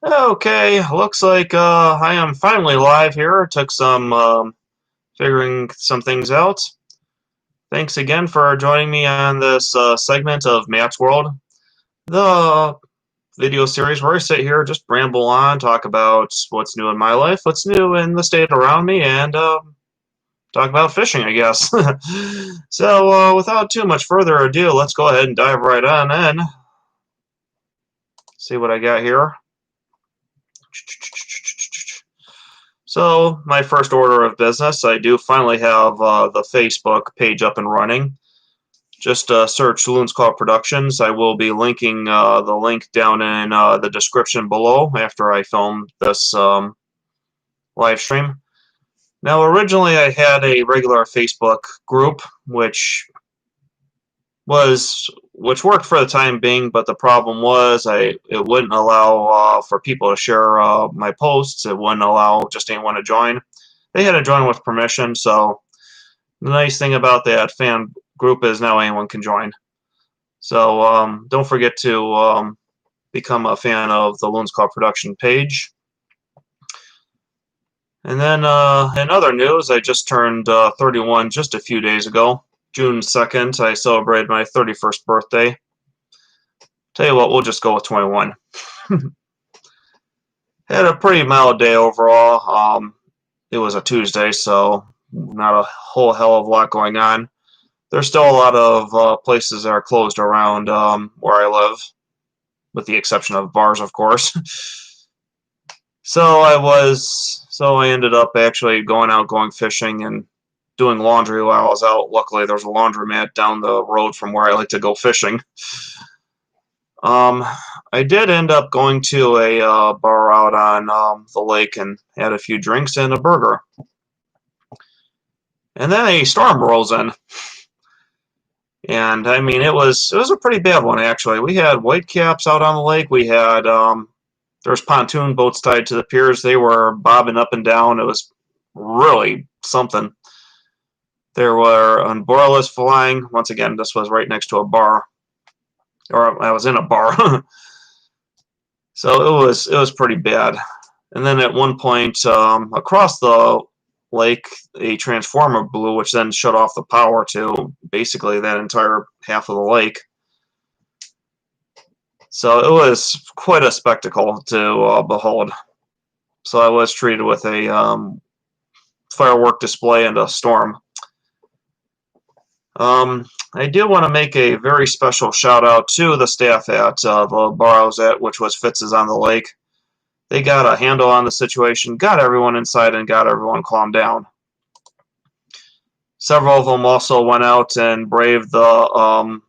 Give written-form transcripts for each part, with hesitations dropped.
Okay, looks like I am finally live here. Took some figuring some things out. Thanks again for joining me on this segment of Matt's World, the video series where I sit here, just ramble on, talk about what's new in my life, what's new in the state around me, and talk about fishing, I guess. So, without too much further ado, let's go ahead and dive right on in. See what I got here. So, my first order of business, I do finally have the Facebook page up and running. Just search Loon's Call Productions. I will be linking the link down in the description below after I film this live stream. Now, originally I had a regular Facebook group, which worked for the time being, but the problem was it wouldn't allow for people to share my posts. It wouldn't allow just anyone to join. They had to join with permission, so the nice thing about that fan group is now anyone can join. So don't forget to become a fan of the Loon's Call production page. And then in other news, I just turned 31 just a few days ago. June 2nd, I celebrated my 31st birthday. Tell you what, we'll just go with 21. Had a pretty mild day overall. It was a Tuesday, so not a whole hell of a lot going on. There's still a lot of places that are closed around where I live, with the exception of bars, of course. So I ended up actually going fishing and doing laundry while I was out. Luckily, there's a laundromat down the road from where I like to go fishing. I did end up going to a bar out on the lake and had a few drinks and a burger. And then a storm rolls in. And I mean, it was a pretty bad one, actually. We had whitecaps out on the lake. We had there's pontoon boats tied to the piers. They were bobbing up and down. It was really something. There were umbrellas flying. Once again, this was right next to a bar, or I was in a bar. So it was pretty bad. And then at one point, across the lake, a transformer blew, which then shut off the power to basically that entire half of the lake. So it was quite a spectacle to behold. So I was treated with a firework display and a storm. I do want to make a very special shout out to the staff at the bar I was at, which was Fitz's on the Lake. They got a handle on the situation, got everyone inside, and got everyone calmed down. Several of them also went out and braved the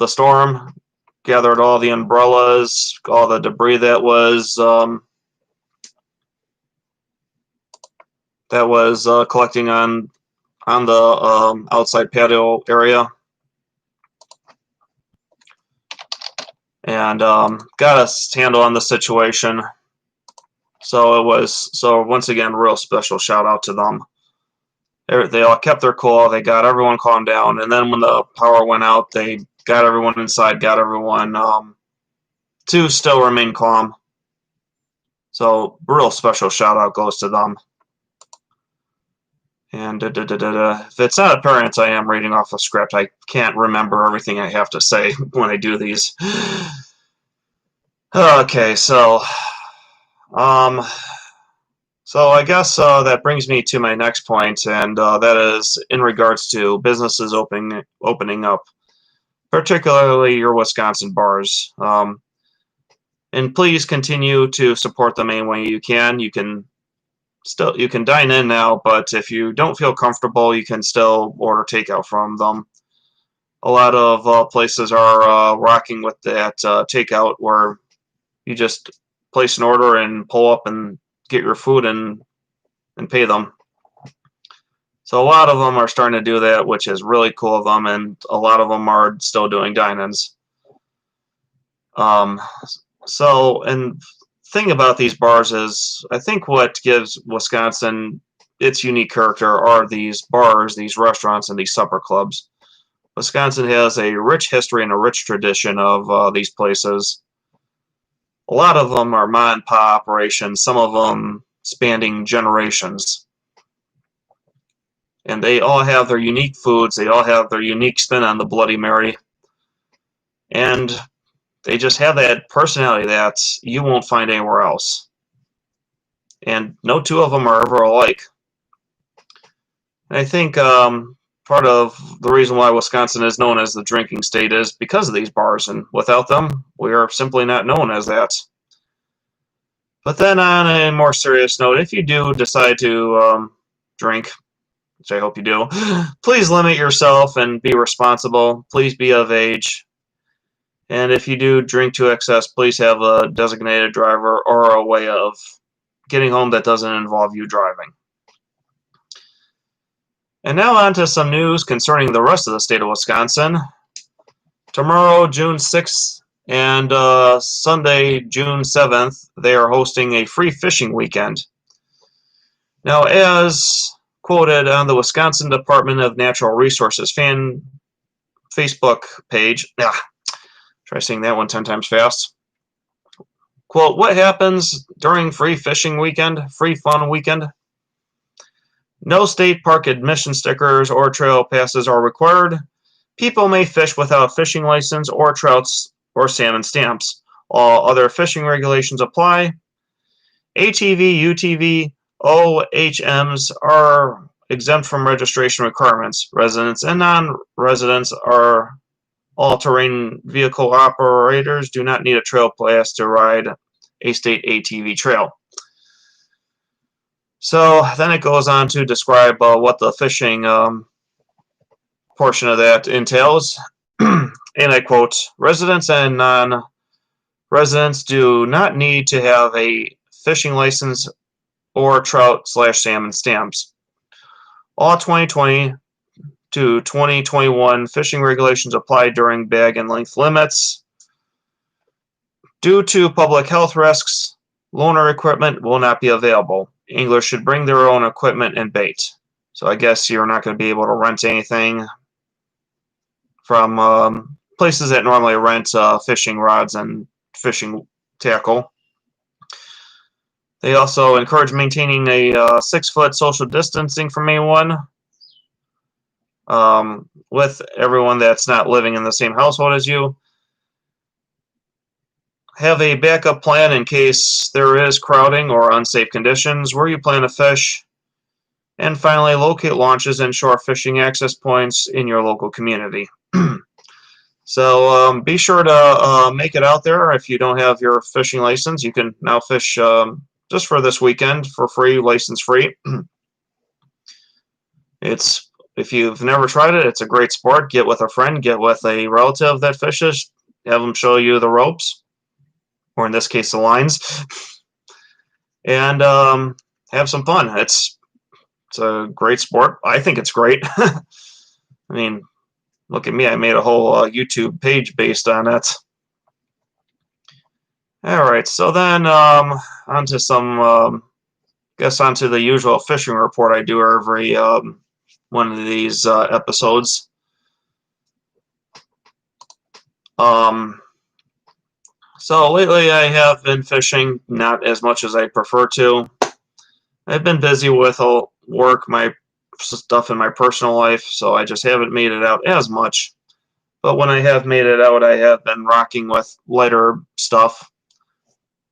storm, gathered all the umbrellas, all the debris that was collecting on the outside patio area, and got us handle on the situation. So once again, real special shout out to them. They all kept their cool. They got everyone calmed down, and then when the power went out, they got everyone inside, got everyone to still remain calm. So real special shout out goes to them. And if it's not apparent, I am reading off a script. I can't remember everything I have to say when I do these. Okay, so I guess that brings me to my next point, and that is in regards to businesses opening up, particularly your Wisconsin bars. And please continue to support them any way you can. You can dine in now, but if you don't feel comfortable, you can still order takeout from them. A lot of places are rocking with that takeout, where you just place an order and pull up and get your food and pay them. So a lot of them are starting to do that, which is really cool of them, and a lot of them are still doing dine-ins. And thing about these bars is, I think what gives Wisconsin its unique character are these bars, these restaurants, and these supper clubs. Wisconsin has a rich history and a rich tradition of these places. A lot of them are mom and pop operations, some of them spanning generations. And they all have their unique foods, they all have their unique spin on the Bloody Mary. And they just have that personality that you won't find anywhere else. And no two of them are ever alike. And I think part of the reason why Wisconsin is known as the drinking state is because of these bars, and without them, we are simply not known as that. But then on a more serious note, if you do decide to drink, which I hope you do, please limit yourself and be responsible. Please be of age. And if you do drink to excess, please have a designated driver or a way of getting home that doesn't involve you driving. And now on to some news concerning the rest of the state of Wisconsin. Tomorrow, June 6th, and Sunday, June 7th, they are hosting a free fishing weekend. Now, as quoted on the Wisconsin Department of Natural Resources Facebook page, try saying that one 10 times fast. Quote, what happens during free fishing weekend, free fun weekend? No state park admission stickers or trail passes are required. People may fish without a fishing license or trouts or salmon stamps. All other fishing regulations apply. ATV, UTV, OHMs are exempt from registration requirements. Residents and non-residents are all-terrain vehicle operators do not need a trail pass to ride a state ATV trail. So then it goes on to describe what the fishing portion of that entails. And I quote, residents and non-residents do not need to have a fishing license or trout/salmon stamps. All 2020 to 2021 fishing regulations apply during bag and length limits. Due to public health risks, loaner equipment will not be available. Anglers should bring their own equipment and bait. So I guess you're not going to be able to rent anything from places that normally rent fishing rods and fishing tackle. They also encourage maintaining a 6-foot social distancing from anyone, with everyone that's not living in the same household as you. Have a backup plan in case there is crowding or unsafe conditions where you plan to fish. And finally, locate launches and shore fishing access points in your local community. So be sure to make it out there. If you don't have your fishing license, you can now fish just for this weekend for free, license free. If you've never tried it, it's a great sport. Get with a friend, get with a relative that fishes, have them show you the ropes, or in this case, the lines, and have some fun. It's a great sport. I think it's great. I mean, look at me. I made a whole YouTube page based on it. All right, so then onto some, onto the usual fishing report I do every one of these episodes. So lately I have been fishing, not as much as I prefer to. I've been busy with work, my stuff in my personal life, so I just haven't made it out as much. But when I have made it out, I have been rocking with lighter stuff.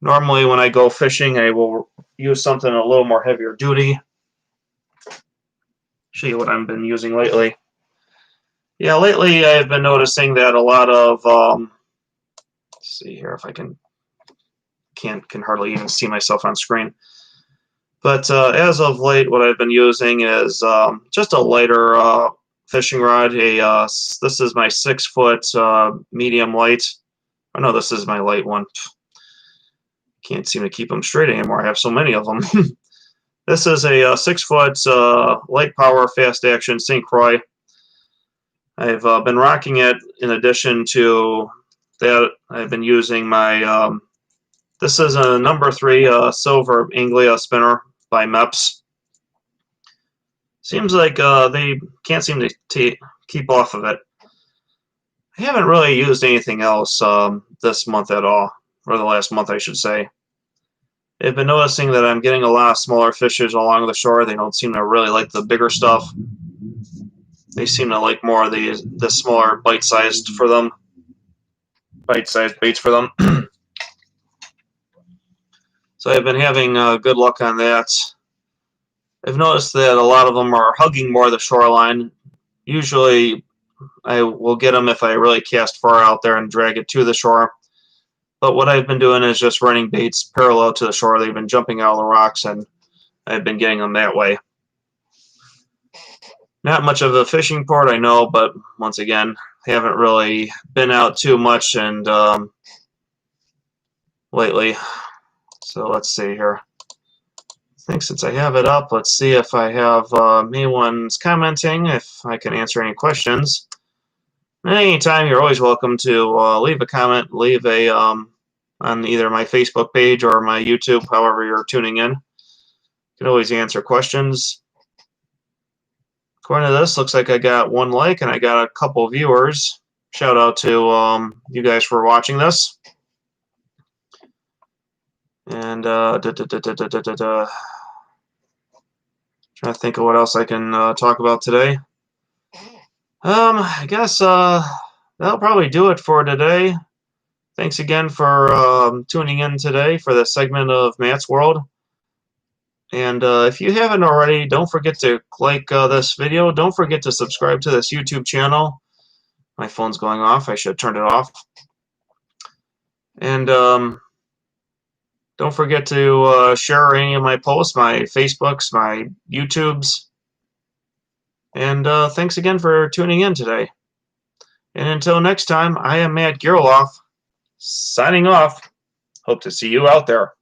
Normally when I go fishing, I will use something a little more heavier duty. Show you what I've been using lately. Yeah, lately I've been noticing that a lot of, let's see here if I can hardly even see myself on screen. But as of late, what I've been using is just a lighter fishing rod. This is my 6-foot medium light. Oh no, this is my light one. Can't seem to keep them straight anymore. I have so many of them. This is a 6-foot light power fast action St. Croix. I've been rocking it. In addition to that, I've been using my this is a number 3 silver Anglia spinner by MEPS. Seems like they can't seem to keep off of it. I haven't really used anything else this month at all. or the last month, I should say. I've been noticing that I'm getting a lot of smaller fishes along the shore. They don't seem to really like the bigger stuff. They seem to like more of the smaller bite-sized baits for them. So I've been having good luck on that. I've noticed that a lot of them are hugging more of the shoreline. Usually I will get them if I really cast far out there and drag it to the shore. But what I've been doing is just running baits parallel to the shore. They've been jumping out of the rocks, and I've been getting them that way. Not much of a fishing port, I know, but once again, I haven't really been out too much and lately. So let's see here. I think since I have it up, let's see if I have anyone's commenting, if I can answer any questions. Anytime, you're always welcome to leave a comment, leave a on either my Facebook page or my YouTube, however you're tuning in. You can always answer questions. According to this, looks like I got 1 like and I got a couple viewers. Shout out to you guys for watching this. And trying to think of what else I can talk about today. I guess that'll probably do it for today. Thanks again for tuning in today for this segment of Matt's World. And if you haven't already, don't forget to like this video. Don't forget to subscribe to this YouTube channel. My phone's going off. I should turn it off. And don't forget to share any of my posts, my Facebooks, my YouTubes. And thanks again for tuning in today. And until next time, I am Matt Gerloff, signing off. Hope to see you out there.